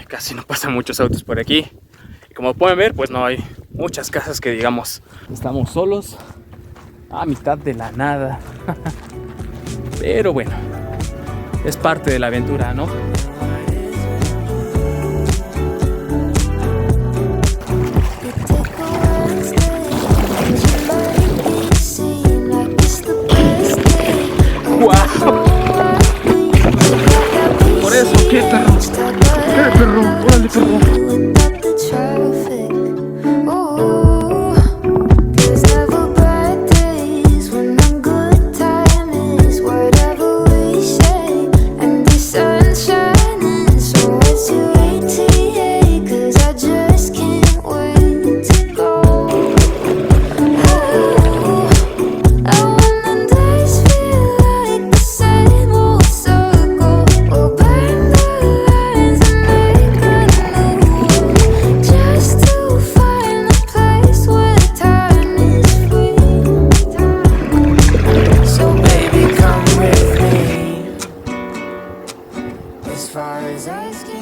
casi no pasan muchos autos por aquí. Y como pueden ver, pues no hay muchas casas que digamos. Estamos solos, a mitad de la nada. Pero bueno, es parte de la aventura, ¿no? ¡Wow! Por eso, ¿qué, perro? ¿Qué, perro? ¡Órale, perro! As far as I can.